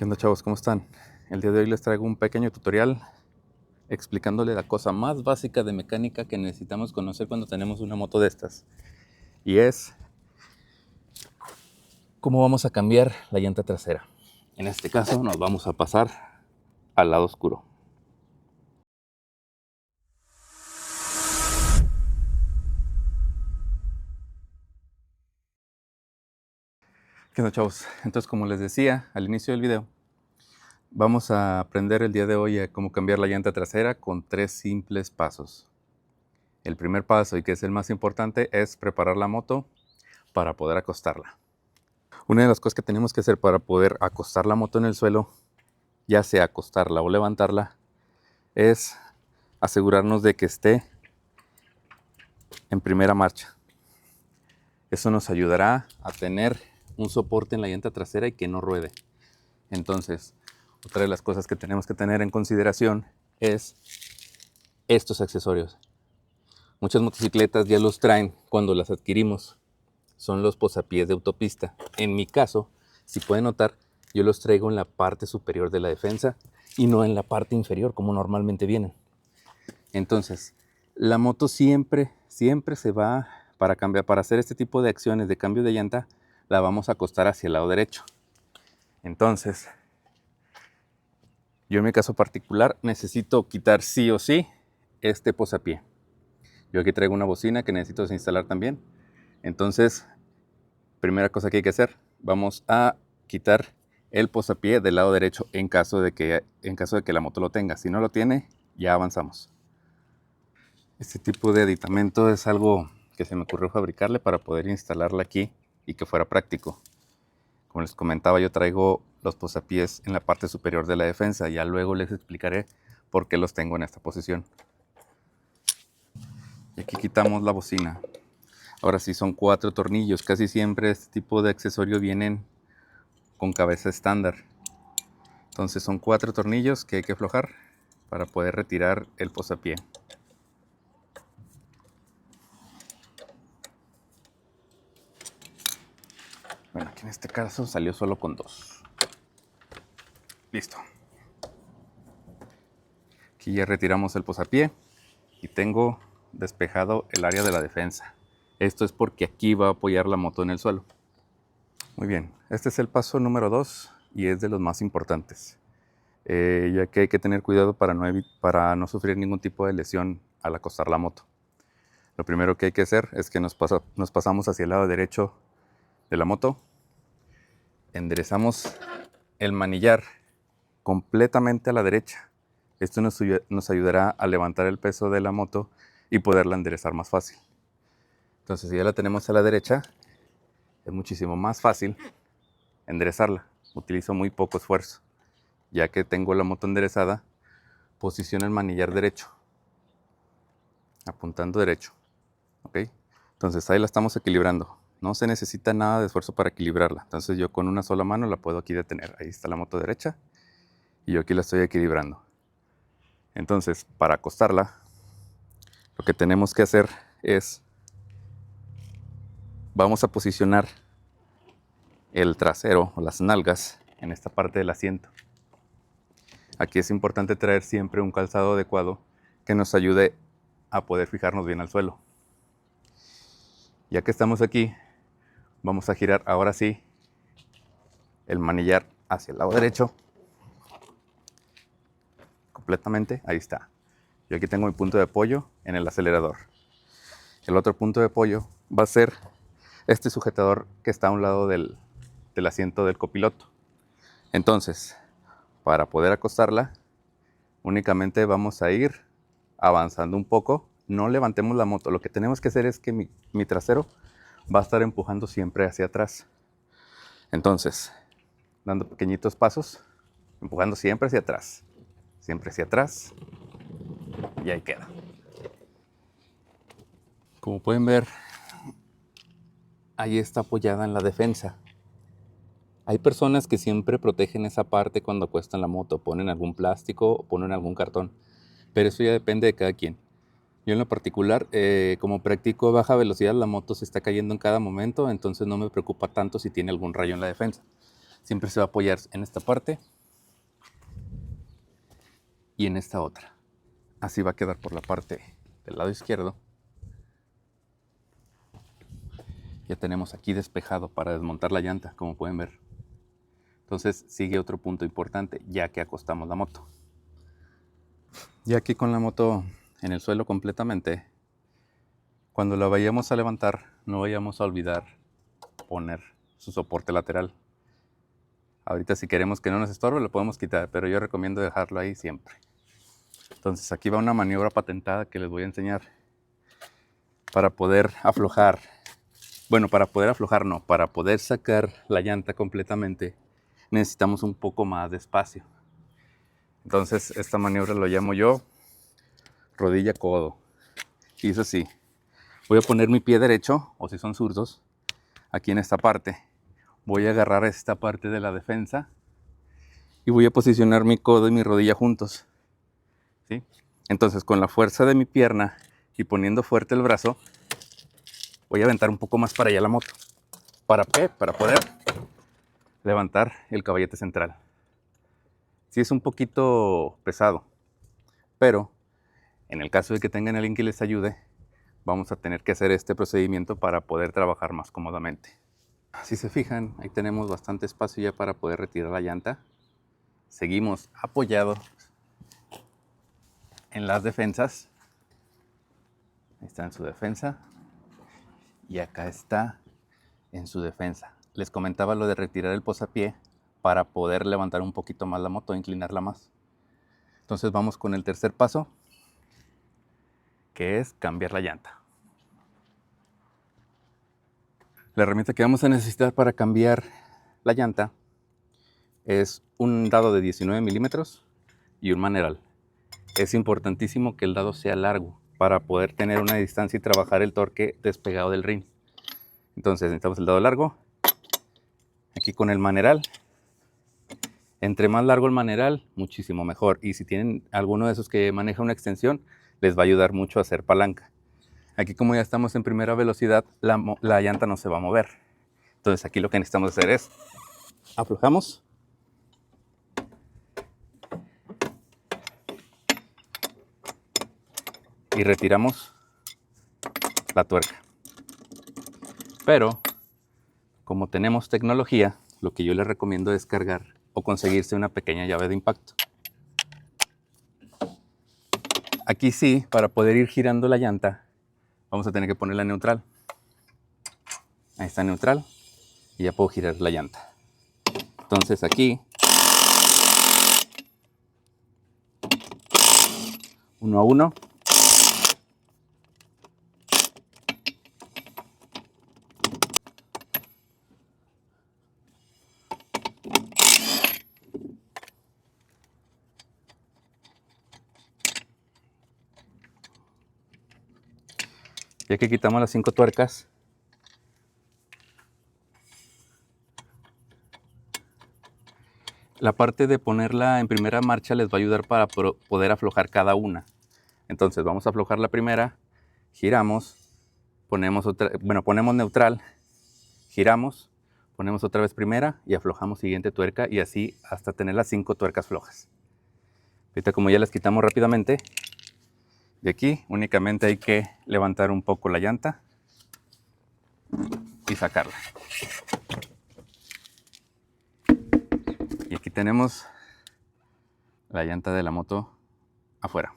¿Qué onda, chavos? ¿Cómo están? El día de hoy les traigo un pequeño tutorial explicándole la cosa más básica de mecánica que necesitamos conocer cuando tenemos una moto de estas. Y es cómo vamos a cambiar la llanta trasera. En este caso nos vamos a pasar al lado oscuro. ¿Qué onda, chavos? Entonces, como les decía al inicio del video, vamos a aprender el día de hoy a cómo cambiar la llanta trasera con 3 simples pasos. El primer paso, y que es el más importante, es preparar la moto para poder acostarla. Una de las cosas que tenemos que hacer para poder acostar la moto en el suelo, ya sea acostarla o levantarla, es asegurarnos de que esté en primera marcha. Eso nos ayudará a tener un soporte en la llanta trasera y que no ruede. Entonces, otra de las cosas que tenemos que tener en consideración es estos accesorios. Muchas motocicletas ya los traen cuando las adquirimos. Son los posapiés de autopista. En mi caso, si pueden notar, yo los traigo en la parte superior de la defensa y no en la parte inferior como normalmente vienen. Entonces, la moto siempre se va para cambiar, para hacer este tipo de acciones de cambio de llanta, la vamos a acostar hacia el lado derecho. Entonces, yo en mi caso particular necesito quitar sí o sí este posapié. Yo aquí traigo una bocina que necesito desinstalar también. Entonces, primera cosa que hay que hacer, vamos a quitar el posapié del lado derecho en caso de que la moto lo tenga. Si no lo tiene, ya avanzamos. Este tipo de aditamento es algo que se me ocurrió fabricarle para poder instalarla aquí y que fuera práctico. Como les comentaba, yo traigo los posapiés en la parte superior de la defensa. Ya luego les explicaré por qué los tengo en esta posición. Y aquí quitamos la bocina. Ahora sí, son 4 tornillos. Casi siempre este tipo de accesorio vienen con cabeza estándar. Entonces son 4 tornillos que hay que aflojar para poder retirar el posapié. Bueno, aquí en este caso salió solo con 2. Listo. Aquí ya retiramos el posapié y tengo despejado el área de la defensa. Esto es porque aquí va a apoyar la moto en el suelo. Muy bien, este es el paso número 2 y es de los más importantes. Ya que hay que tener cuidado para no sufrir ningún tipo de lesión al acostar la moto. Lo primero que hay que hacer es que nos pasamos hacia el lado derecho de la moto, enderezamos el manillar completamente a la derecha. Esto nos ayudará a levantar el peso de la moto y poderla enderezar más fácil. Entonces, si ya la tenemos a la derecha, es muchísimo más fácil enderezarla. Utilizo muy poco esfuerzo. Ya que tengo la moto enderezada, posiciono el manillar derecho, apuntando derecho. ¿Ok? Entonces ahí la estamos equilibrando. No se necesita nada de esfuerzo para equilibrarla. Entonces yo con una sola mano la puedo aquí detener. Ahí está la moto derecha y yo aquí la estoy equilibrando. Entonces, para acostarla, lo que tenemos que hacer es, vamos a posicionar el trasero o las nalgas en esta parte del asiento. Aquí es importante traer siempre un calzado adecuado que nos ayude a poder fijarnos bien al suelo. Ya que estamos aquí, vamos a girar ahora sí el manillar hacia el lado derecho. Completamente, ahí está. Yo aquí tengo mi punto de apoyo en el acelerador. El otro punto de apoyo va a ser este sujetador que está a un lado del asiento del copiloto. Entonces, para poder acostarla, únicamente vamos a ir avanzando un poco. No levantemos la moto. Lo que tenemos que hacer es que mi trasero va a estar empujando siempre hacia atrás. Entonces, dando pequeñitos pasos, empujando siempre hacia atrás. Siempre hacia atrás. Y ahí queda. Como pueden ver, ahí está apoyada en la defensa. Hay personas que siempre protegen esa parte cuando acuestan la moto. Ponen algún plástico o ponen algún cartón. Pero eso ya depende de cada quien. Yo en lo particular, como practico baja velocidad, la moto se está cayendo en cada momento, entonces no me preocupa tanto si tiene algún rayo en la defensa. siempre se va a apoyar en esta parte y en esta otra. Así va a quedar por la parte del lado izquierdo. Ya tenemos aquí despejado para desmontar la llanta, como pueden ver. Entonces sigue otro punto importante, ya que acostamos la moto. Ya aquí con la moto en el suelo completamente, cuando la vayamos a levantar, no vayamos a olvidar poner su soporte lateral. Ahorita si queremos que no nos estorbe lo podemos quitar, pero yo recomiendo dejarlo ahí siempre. Entonces aquí va una maniobra patentada que les voy a enseñar para poder aflojar. Bueno, para poder aflojar no, para poder sacar la llanta completamente necesitamos un poco más de espacio. Entonces esta maniobra lo llamo yo rodilla codo. Y es así. Voy a poner mi pie derecho, o si son zurdos, aquí en esta parte. Voy a agarrar esta parte de la defensa y voy a posicionar mi codo y mi rodilla juntos. ¿Sí? Entonces con la fuerza de mi pierna y poniendo fuerte el brazo, voy a aventar un poco más para allá la moto. ¿Para qué? Para poder levantar el caballete central. Sí es un poquito pesado, pero en el caso de que tengan alguien que les ayude, vamos a tener que hacer este procedimiento para poder trabajar más cómodamente. Si se fijan, ahí tenemos bastante espacio ya para poder retirar la llanta. Seguimos apoyados en las defensas. Ahí está en su defensa. Y acá está en su defensa. Les comentaba lo de retirar el posapié para poder levantar un poquito más la moto, inclinarla más. Entonces vamos con el tercer paso, que es cambiar la llanta. La herramienta que vamos a necesitar para cambiar la llanta es un dado de 19 milímetros y un maneral. Es importantísimo que el dado sea largo para poder tener una distancia y trabajar el torque despegado del rin. Entonces necesitamos el dado largo. Aquí con el maneral. Entre más largo el maneral, muchísimo mejor. Y si tienen alguno de esos que maneja una extensión, les va a ayudar mucho a hacer palanca. Aquí como ya estamos en primera velocidad, la llanta no se va a mover. Entonces aquí lo que necesitamos hacer es aflojamos. Y retiramos la tuerca. Pero como tenemos tecnología, lo que yo les recomiendo es cargar o conseguirse una pequeña llave de impacto. Aquí sí, para poder ir girando la llanta, vamos a tener que ponerla neutral. Ahí está neutral y ya puedo girar la llanta. Entonces aquí, uno a uno. Ya que quitamos las 5 tuercas, la parte de ponerla en primera marcha les va a ayudar para poder aflojar cada una. Entonces vamos a aflojar la primera, giramos, ponemos neutral, giramos, ponemos otra vez primera y aflojamos siguiente tuerca y así hasta tener las 5 tuercas flojas. Ahorita como ya las quitamos rápidamente, de aquí únicamente hay que levantar un poco la llanta y sacarla. Y aquí tenemos la llanta de la moto afuera.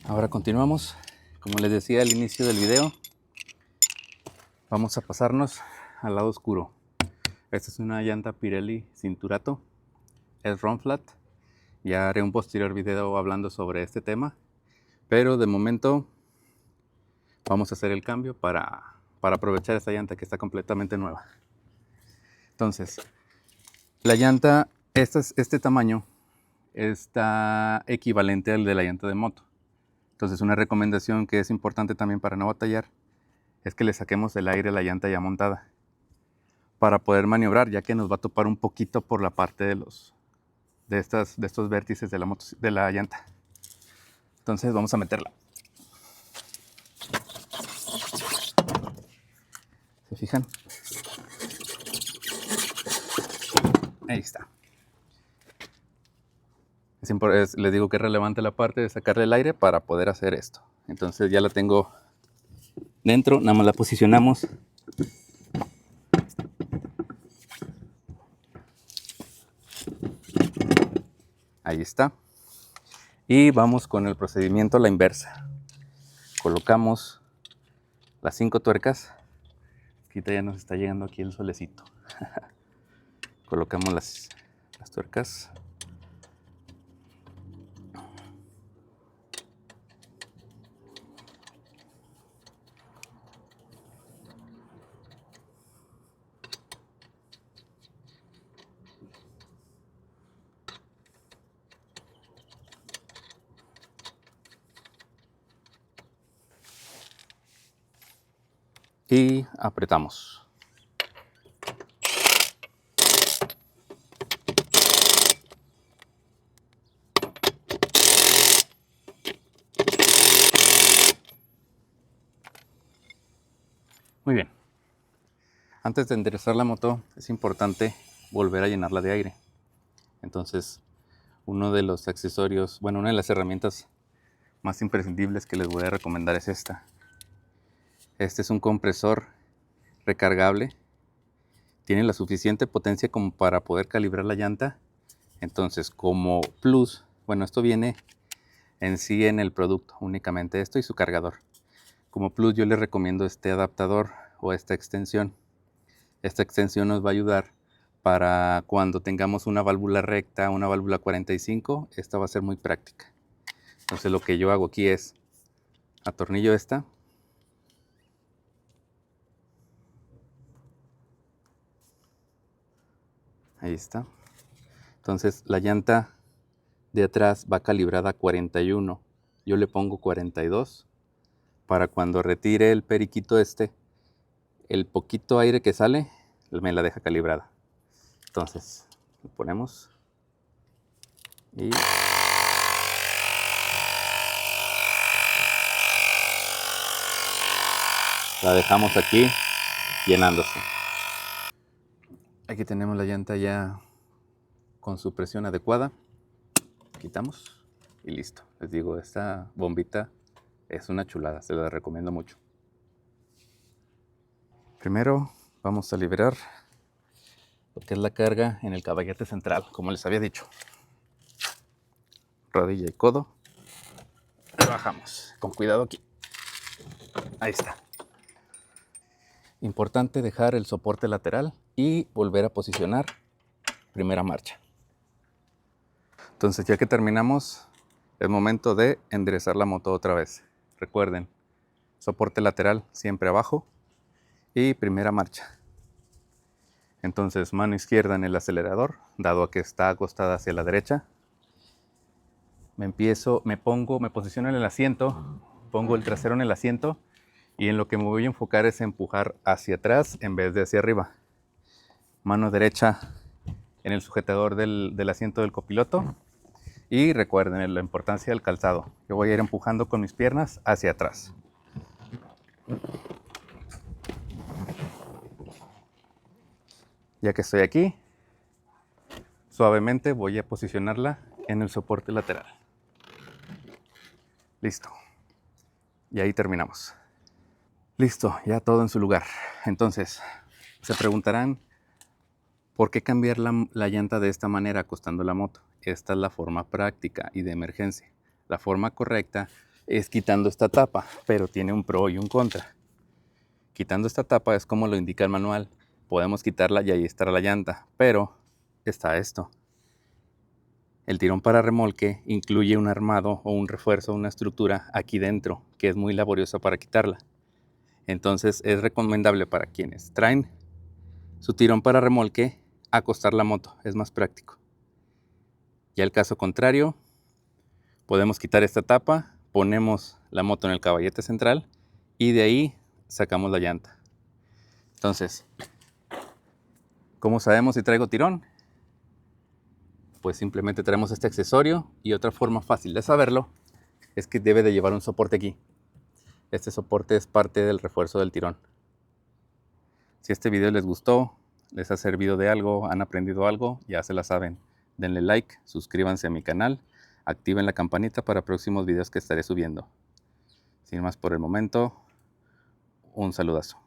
Ahora continuamos. Como les decía al inicio del video, vamos a pasarnos al lado oscuro. Esta es una llanta Pirelli Cinturato, es run flat. Ya haré un posterior video hablando sobre este tema, pero de momento vamos a hacer el cambio para aprovechar esta llanta que está completamente nueva. Entonces, la llanta, este tamaño está equivalente al de la llanta de moto. Entonces, una recomendación que es importante también para no batallar es que le saquemos el aire a la llanta ya montada para poder maniobrar, ya que nos va a topar un poquito por la parte de estos vértices de la llanta. Entonces vamos a meterla. ¿Se fijan? Ahí está. Les digo que es relevante la parte de sacarle el aire para poder hacer esto. Entonces ya la tengo dentro, nada más la posicionamos. Ahí está. Y vamos con el procedimiento a la inversa. Colocamos las 5 tuercas. Ahorita ya nos está llegando aquí el solecito. Colocamos las tuercas. Y apretamos. Muy bien. Antes de enderezar la moto es importante volver a llenarla de aire. Entonces, uno de los accesorios, bueno, una de las herramientas más imprescindibles que les voy a recomendar es esta. Este es un compresor recargable. Tiene la suficiente potencia como para poder calibrar la llanta. Entonces, como plus, bueno, esto viene en sí en el producto, únicamente esto y su cargador. Como plus yo les recomiendo este adaptador o esta extensión. Esta extensión nos va a ayudar para cuando tengamos una válvula recta, una válvula 45, esta va a ser muy práctica. Entonces lo que yo hago aquí es atornillo esta. Ahí está. Entonces la llanta de atrás va calibrada a 41. Yo le pongo 42 para cuando retire el periquito este, el poquito aire que sale me la deja calibrada. Entonces lo ponemos y la dejamos aquí llenándose. Aquí tenemos la llanta ya con su presión adecuada. Quitamos y listo. Les digo, esta bombita es una chulada, se la recomiendo mucho. Primero vamos a liberar lo que es la carga en el caballete central, como les había dicho. Rodilla y codo. Y bajamos, con cuidado aquí. Ahí está. Importante dejar el soporte lateral y volver a posicionar primera marcha. Entonces ya que terminamos, es momento de enderezar la moto otra vez. Recuerden, soporte lateral siempre abajo y primera marcha. Entonces mano izquierda en el acelerador, dado que está acostada hacia la derecha. Me posiciono en el asiento, pongo el trasero en el asiento y en lo que me voy a enfocar es empujar hacia atrás en vez de hacia arriba. Mano derecha en el sujetador del asiento del copiloto. Y recuerden la importancia del calzado. Yo voy a ir empujando con mis piernas hacia atrás. Ya que estoy aquí, suavemente voy a posicionarla en el soporte lateral. Listo. Y ahí terminamos. Listo, ya todo en su lugar. Entonces, se preguntarán, ¿por qué cambiar la llanta de esta manera acostando la moto? Esta es la forma práctica y de emergencia. La forma correcta es quitando esta tapa, pero tiene un pro y un contra. Quitando esta tapa es como lo indica el manual. Podemos quitarla y ahí estará la llanta, pero está esto. El tirón para remolque incluye un armado o un refuerzo, una estructura aquí dentro, que es muy laboriosa para quitarla. Entonces es recomendable para quienes traen su tirón para remolque acostar la moto, es más práctico. Ya el caso contrario, podemos quitar esta tapa, ponemos la moto en el caballete central y de ahí sacamos la llanta. Entonces, ¿cómo sabemos si traigo tirón? Pues simplemente traemos este accesorio y otra forma fácil de saberlo es que debe de llevar un soporte aquí. Este soporte es parte del refuerzo del tirón. Si este video les gustó, les ha servido de algo, han aprendido algo, ya se la saben. Denle like, suscríbanse a mi canal, activen la campanita para próximos videos que estaré subiendo. Sin más por el momento, un saludazo.